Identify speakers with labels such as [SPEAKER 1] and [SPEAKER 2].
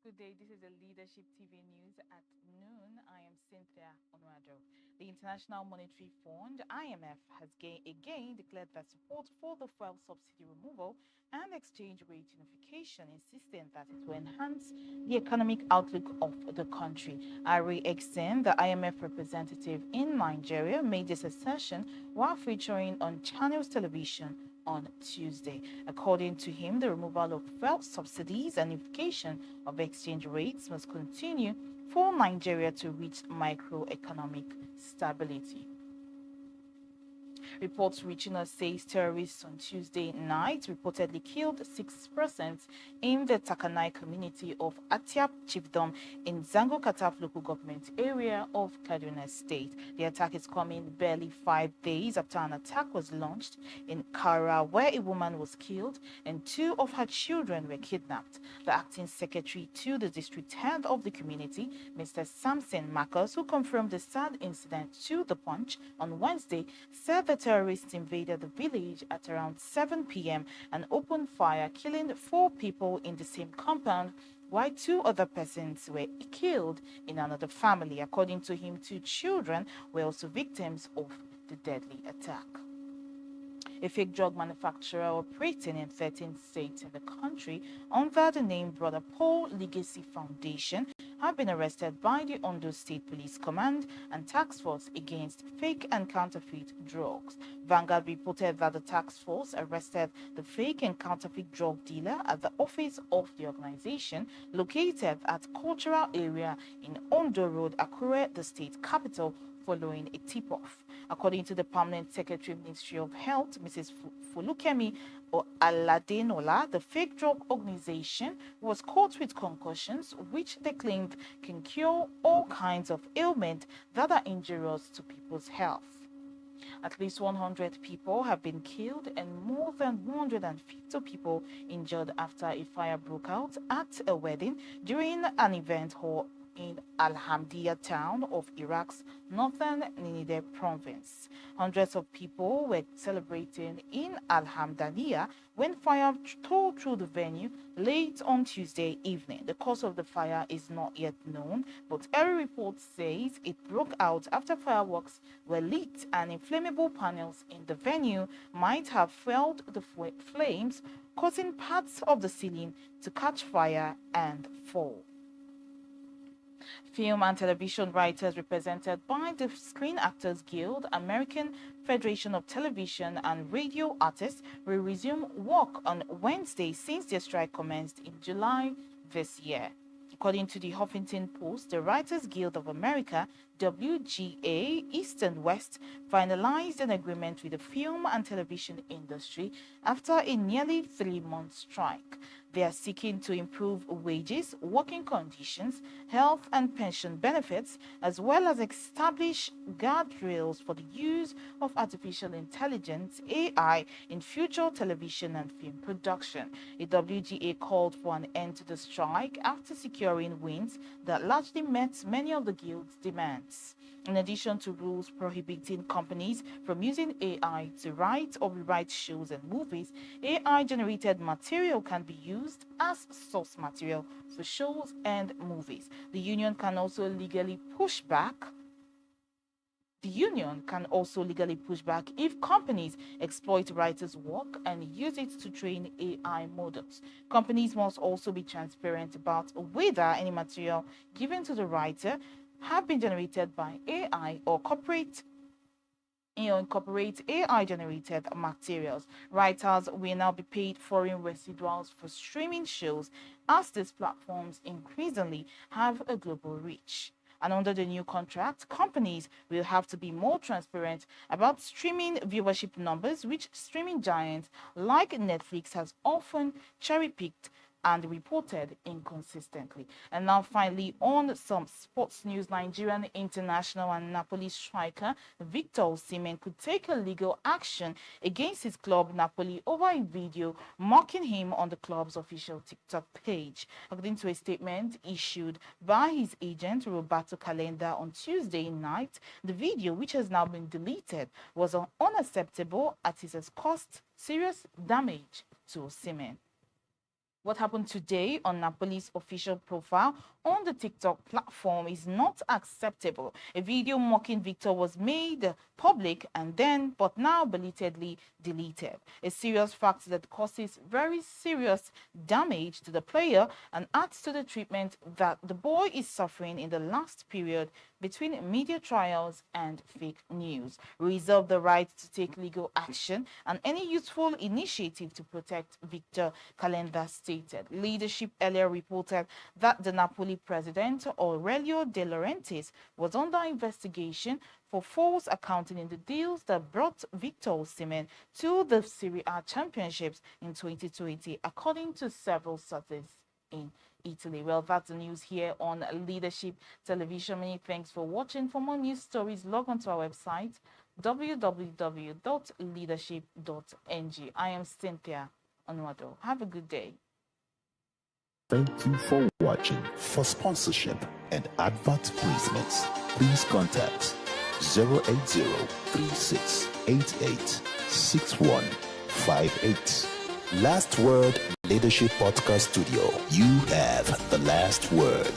[SPEAKER 1] Good day. This is a Leadership TV News at noon. I am Cynthia Onwado. The International Monetary Fund (IMF) has again declared their support for the fuel subsidy removal and exchange rate unification, insisting that it will enhance the economic outlook of the country. Ari Exen, the IMF representative in Nigeria, made this assertion while featuring on Channels Television on Tuesday. According to him, the removal of fuel subsidies and unification of exchange rates must continue for Nigeria to reach microeconomic stability. Reports reaching us says terrorists on Tuesday night reportedly killed 6% in the Takanai community of Atiap Chiefdom in Zango Kataf local government area of Kaduna State. The attack is coming barely 5 days after an attack was launched in Kara, where a woman was killed and 2 of her children were kidnapped. The acting secretary to the district head of the community, Mr. Samson Marcus, who confirmed the sad incident to The Punch on Wednesday, said the terrorists invaded the village at around 7 p.m. and opened fire, killing 4 people in the same compound, while 2 other persons were killed in another family. According to him, 2 children were also victims of the deadly attack. A fake drug manufacturer operating in 13 states in the country under the name Brother Paul Legacy Foundation have been arrested by the Ondo State Police Command and Task Force against fake and counterfeit drugs. Vanguard reported that the task force arrested the fake and counterfeit drug dealer at the office of the organization located at Cultural Area in Ondo Road, Akure, the state capital, following a tip-off. According to the Permanent Secretary, Ministry of Health, Mrs. Folukemi Aladenola, the fake drug organization was caught with concussions, which they claimed can cure all kinds of ailments that are injurious to people's health. At least 100 people have been killed and more than 150 people injured after a fire broke out at a wedding during an event hall in Alhamdia town of Iraq's northern Nineveh province. Hundreds of people were celebrating in Alhamdaniya when fire tore through the venue late on Tuesday evening. The cause of the fire is not yet known, but early reports says it broke out after fireworks were lit and inflammable panels in the venue might have fueled the flames, causing parts of the ceiling to catch fire and fall. Film and television writers represented by the Screen Actors Guild, American Federation of Television and Radio Artists will resume work on Wednesday since their strike commenced in July this year. According to the Huffington Post, the Writers Guild of America, WGA, East and West, finalized an agreement with the film and television industry after a nearly 3-month strike. They are seeking to improve wages, working conditions, health and pension benefits, as well as establish guardrails for the use of artificial intelligence, AI, in future television and film production. The WGA called for an end to the strike after securing wins that largely met many of the guild's demands. In addition to rules prohibiting companies from using AI to write or rewrite shows and movies, AI-generated material can be used as source material for shows and movies. The union can also legally push back if companies exploit writers' work and use it to train AI models. Companies must also be transparent about whether any material given to the writer have been generated by AI or incorporate AI-generated materials. Writers will now be paid foreign residuals for streaming shows as these platforms increasingly have a global reach. And under the new contract, companies will have to be more transparent about streaming viewership numbers, which streaming giants like Netflix has often cherry-picked and reported inconsistently. And now finally, on some sports news, Nigerian international and Napoli striker Victor Osimhen could take a legal action against his club Napoli over a video mocking him on the club's official TikTok page. According to a statement issued by his agent Roberto Calenda on Tuesday night, the video, which has now been deleted, was unacceptable as it has caused serious damage to Osimhen. What happened today on Napoli's official profile on the TikTok platform is not acceptable. A video mocking Victor was made public but now belatedly deleted. A serious fact that causes very serious damage to the player and adds to the treatment that the boy is suffering in the last period between media trials and fake news. We reserve the right to take legal action and any useful initiative to protect Victor, Calenda stated. Leadership earlier reported that the Napoli president, Aurelio De Laurentiis, was under investigation for false accounting in the deals that brought Victor Osimhen to the Serie A championships in 2020, according to several sources in Italy. Well, that's the news here on Leadership Television. Many thanks for watching. For more news stories, log on to our website, www.leadership.ng. I am Cynthia Onwado. Have a good day.
[SPEAKER 2] Thank you for watching. For sponsorship and advert placements, please contact 080-3688-6158. Last Word Leadership Podcast Studio. You have the last word.